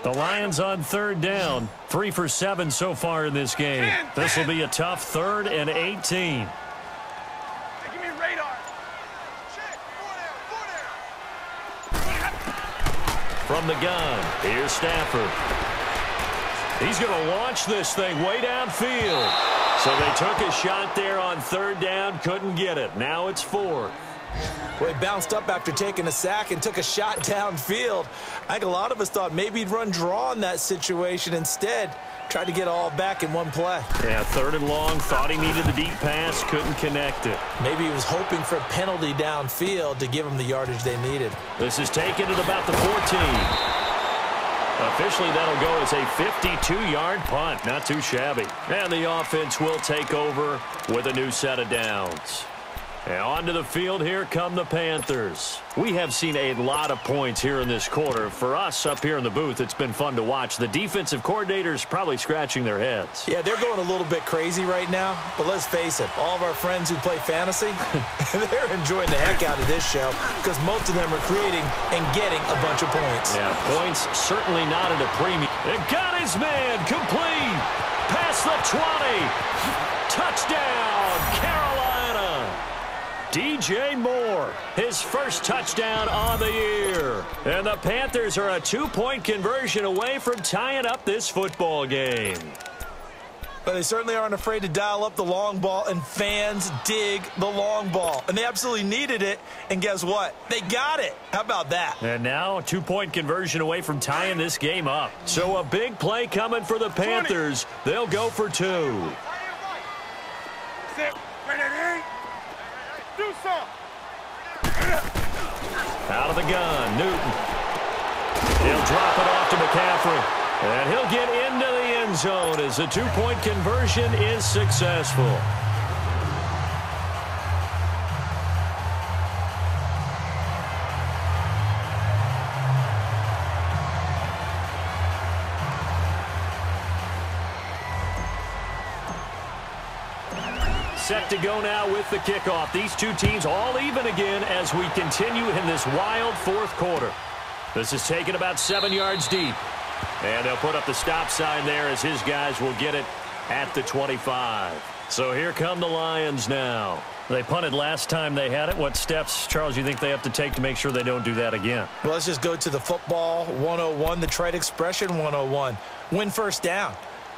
The Lions on 3rd down. 3 for 7 so far in this game. This will be a tough 3rd and 18. Hey, give me radar. Check. From the gun, here's Stafford. He's going to launch this thing way downfield. So they took a shot there on 3rd down, couldn't get it. Now it's 4th. Well, he bounced up after taking a sack and took a shot downfield. I think a lot of us thought maybe he'd run draw in that situation. Instead, tried to get all back in one play. Yeah, 3rd and long, thought he needed the deep pass, couldn't connect it. Maybe he was hoping for a penalty downfield to give him the yardage they needed. This is taken at about the 14. Officially, that'll go as a 52-yard punt. Not too shabby. And the offense will take over with a new set of downs. And onto the field, here come the Panthers. We have seen a lot of points here in this quarter. For us up here in the booth, it's been fun to watch. The defensive coordinators probably scratching their heads. Yeah, they're going a little bit crazy right now. But let's face it, all of our friends who play fantasy, they're enjoying the heck out of this show because most of them are creating and getting a bunch of points. Yeah, points certainly not at a premium. And got his man complete. Past the 20. Touchdown, Carolina. DJ Moore, his first touchdown on the year. And the Panthers are a 2-point conversion away from tying up this football game. But they certainly aren't afraid to dial up the long ball, and fans dig the long ball. And they absolutely needed it, and guess what? They got it. How about that? And now a 2-point conversion away from tying this game up. So a big play coming for the Panthers. They'll go for 2. Sit. Ready? Do some. Out of the gun, Newton. He'll drop it off to McCaffrey. And he'll get into the end zone as the 2-point conversion is successful. Set to go now with the kickoff. These two teams all even again as we continue in this wild 4th quarter. This is taken about 7 yards deep. And they'll put up the stop sign there as his guys will get it at the 25. So here come the Lions now. They punted last time they had it. What steps, Charles, you think they have to take to make sure they don't do that again? Well, let's just go to the football 101, the trade expression 101. Win first down.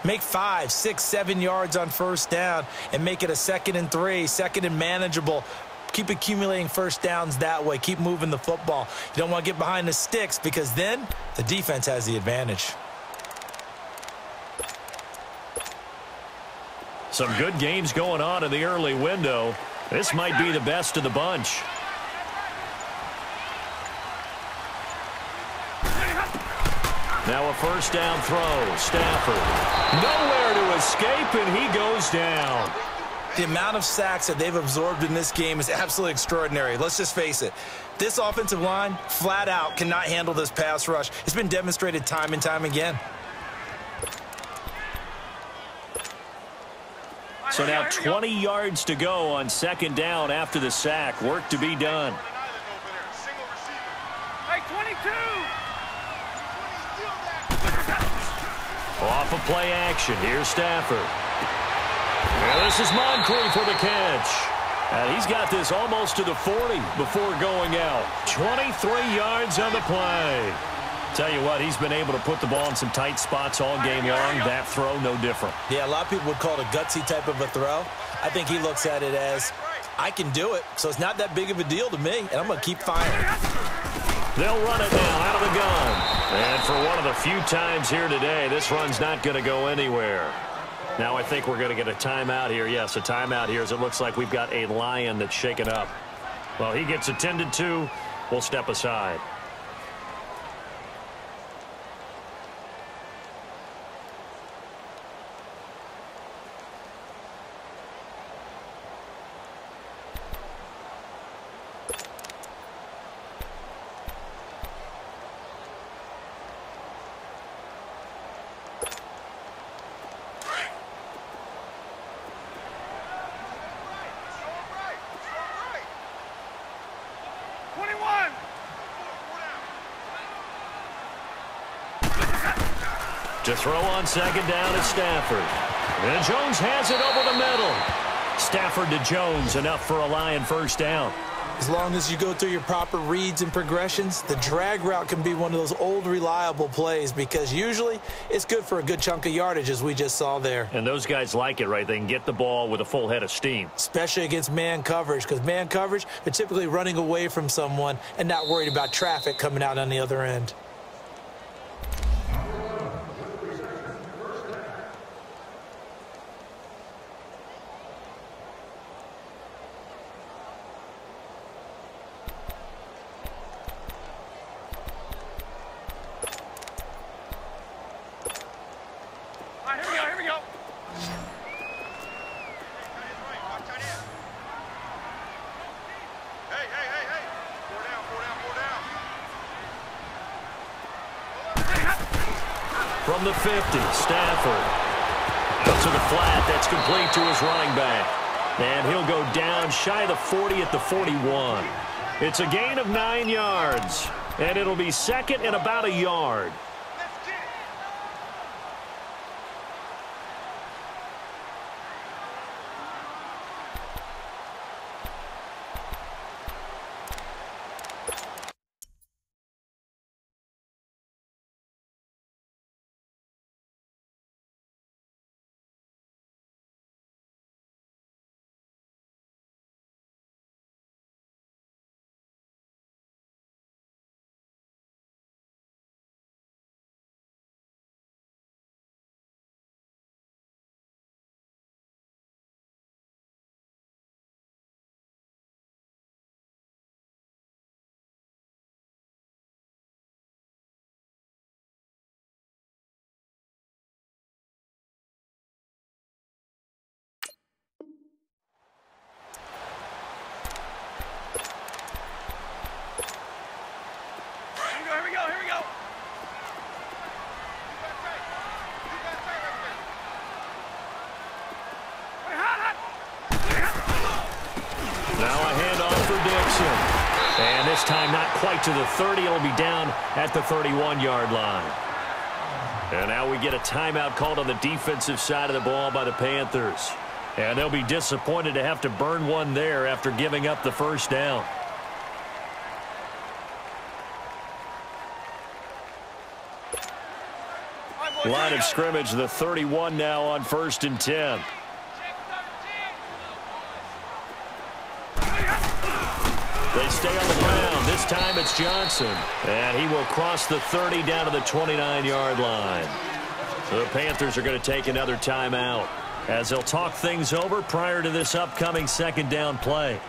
Make 5, 6, 7 yards on first down and make it a 2nd and 3, 2nd and manageable. Keep accumulating first downs that way. Keep moving the football. You don't want to get behind the sticks because then the defense has the advantage. Some good games going on in the early window. This might be the best of the bunch. Now a first down throw. Stafford. Nowhere to escape, and he goes down. The amount of sacks that they've absorbed in this game is absolutely extraordinary. Let's just face it. This offensive line, flat out, cannot handle this pass rush. It's been demonstrated time and time again. So now 20 yards to go on 2nd down after the sack. Work to be done. play action. Here's Stafford. And this is Moncrief for the catch. And he's got this almost to the 40 before going out. 23 yards on the play. Tell you what, he's been able to put the ball in some tight spots all game long. That throw, no different. Yeah, a lot of people would call it a gutsy type of a throw. I think he looks at it as, I can do it, so it's not that big of a deal to me, and I'm going to keep firing. They'll run it now out of the gun. And for one of the few times here today, this run's not going to go anywhere. Now I think we're going to get a timeout here. Yes, a timeout here as it looks like we've got a Lion that's shaken up. Well, he gets attended to. We'll step aside. To throw on second down is Stafford. And Jones has it over the middle. Stafford to Jones, enough for a Lion first down. As long as you go through your proper reads and progressions, the drag route can be one of those old reliable plays because usually it's good for a good chunk of yardage as we just saw there. And those guys like it, right? They can get the ball with a full head of steam. Especially against man coverage because man coverage, they're typically running away from someone and not worried about traffic coming out on the other end. From the 50, Stafford. Out to the flat. That's complete to his running back. And he'll go down shy of the 40 at the 41. It's a gain of 9 yards. And it'll be second and about a yard. And this time not quite to the 30. It'll be down at the 31-yard line. And now we get a timeout called on the defensive side of the ball by the Panthers. And they'll be disappointed to have to burn one there after giving up the first down. Line of scrimmage, the 31 now on 1st and 10. They stay on the ground. This time it's Johnson. And he will cross the 30 down to the 29-yard line. The Panthers are going to take another timeout as they'll talk things over prior to this upcoming second down play.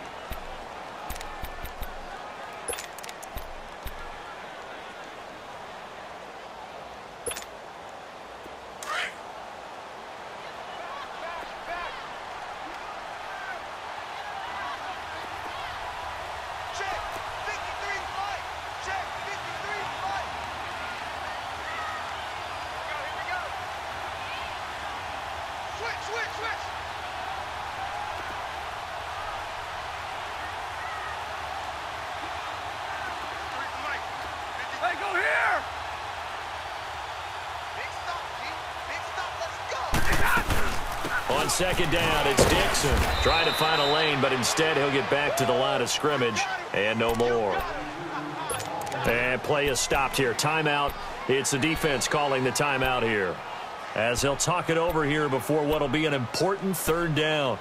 On second down, it's Dixon. Trying to find a lane, but instead he'll get back to the line of scrimmage and no more. And play is stopped here. Timeout. It's the defense calling the timeout here, as they'll talk it over here before what will be an important third down.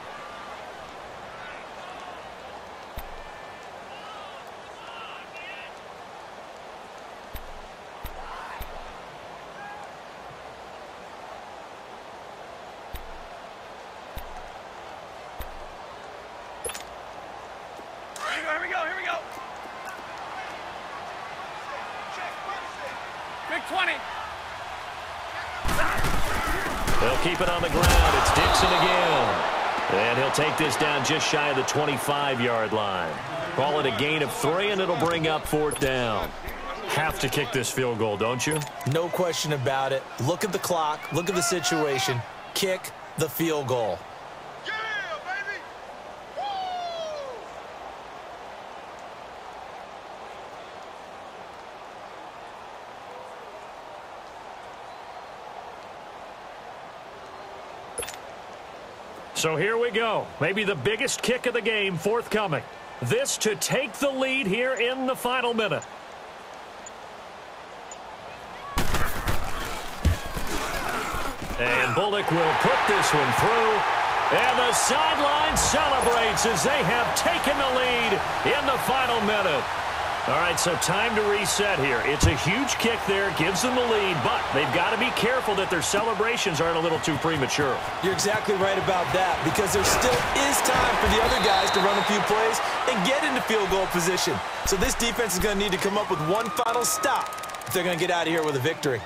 Here we go. Big 20. They'll keep it on the ground. It's Dixon again. And he'll take this down just shy of the 25-yard line. Call it a gain of 3, and it'll bring up fourth down. Have to kick this field goal, don't you? No question about it. Look at the clock. Look at the situation. Kick the field goal. Yeah, baby! Woo! So here we go. Maybe the biggest kick of the game forthcoming. This to take the lead here in the final minute. And Bullock will put this one through. And the sideline celebrates as they have taken the lead in the final minute. All right, so time to reset here. It's a huge kick there, gives them the lead, but they've got to be careful that their celebrations aren't a little too premature. You're exactly right about that, because there still is time for the other guys to run a few plays and get into field goal position. So this defense is going to need to come up with one final stop if they're going to get out of here with a victory.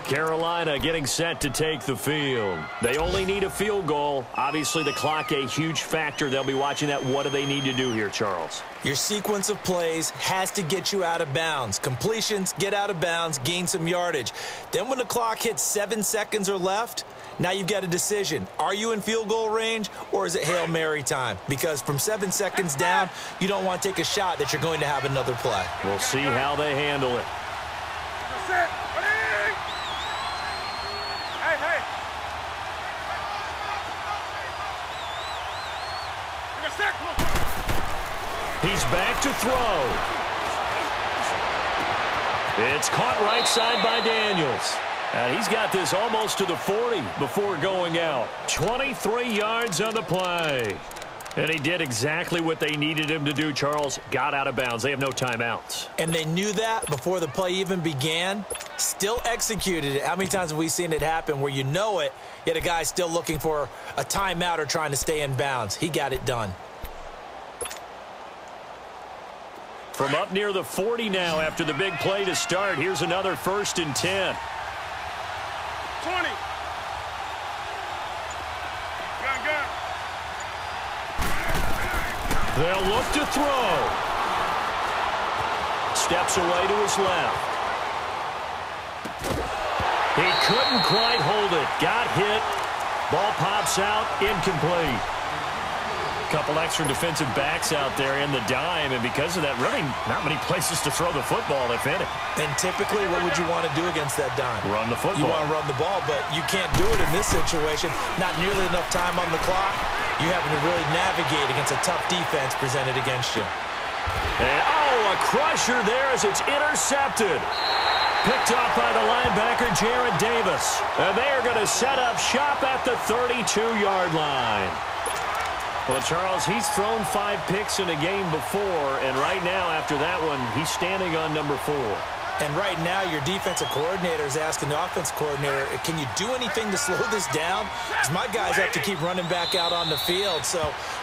Carolina getting set to take the field. They only need a field goal. Obviously, the clock a huge factor. They'll be watching that. What do they need to do here, Charles? Your sequence of plays has to get you out of bounds. Completions, get out of bounds, gain some yardage. Then when the clock hits 7 seconds or left, now you've got a decision. Are you in field goal range, or is it Hail Mary time? Because from 7 seconds down, you don't want to take a shot that you're going to have another play. We'll see how they handle it. Set. Ready? Hey. Take a sec. He's back to throw. It's caught right side by Daniels. And he's got this almost to the 40 before going out. 23 yards on the play. And he did exactly what they needed him to do, Charles. Got out of bounds. They have no timeouts. And they knew that before the play even began. Still executed it. How many times have we seen it happen where you know it, yet a guy's still looking for a timeout or trying to stay in bounds? He got it done. From up near the 40 now after the big play to start, here's another 1st and 10. 20. Gun. They'll look to throw. Steps away to his left. He couldn't quite hold it. Got hit. Ball pops out. Incomplete. Couple extra defensive backs out there in the dime, and because of that, really not many places to throw the football, if any. And typically, what would you want to do against that dime? Run the football. You want to run the ball, but you can't do it in this situation. Not nearly enough time on the clock. You having to really navigate against a tough defense presented against you. And, a crusher there as it's intercepted. Picked off by the linebacker, Jared Davis. And they are going to set up shop at the 32-yard line. Well, Charles, he's thrown 5 picks in a game before, and right now, after that one, he's standing on number 4. And right now, your defensive coordinator is asking the offense coordinator, can you do anything to slow this down? Because my guys have to keep running back out on the field, so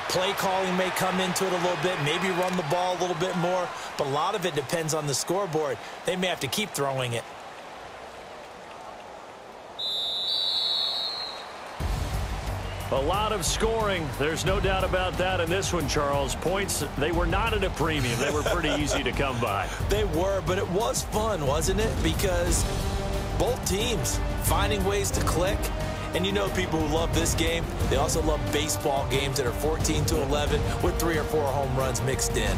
play calling may come into it a little bit, maybe run the ball a little bit more, but a lot of it depends on the scoreboard. They may have to keep throwing it. A lot of scoring. There's no doubt about that in this one, Charles. Points, they were not at a premium. They were pretty easy to come by. They were, but it was fun, wasn't it? Because both teams finding ways to click. And you know people who love this game, they also love baseball games that are 14-11 with 3 or 4 home runs mixed in.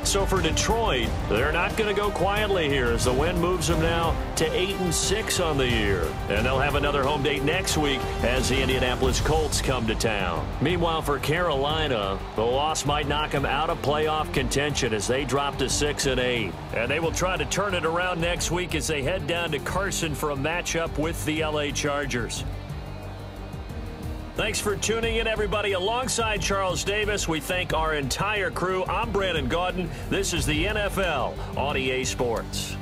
So for Detroit, they're not going to go quietly here as the win moves them now to 8-6 on the year. And they'll have another home date next week as the Indianapolis Colts come to town. Meanwhile, for Carolina, the loss might knock them out of playoff contention as they drop to 6-8. And they will try to turn it around next week as they head down to Carson for a matchup with the LA Chargers. Thanks for tuning in, everybody. Alongside Charles Davis, we thank our entire crew. I'm Brandon Gaudin. This is the NFL on EA Sports.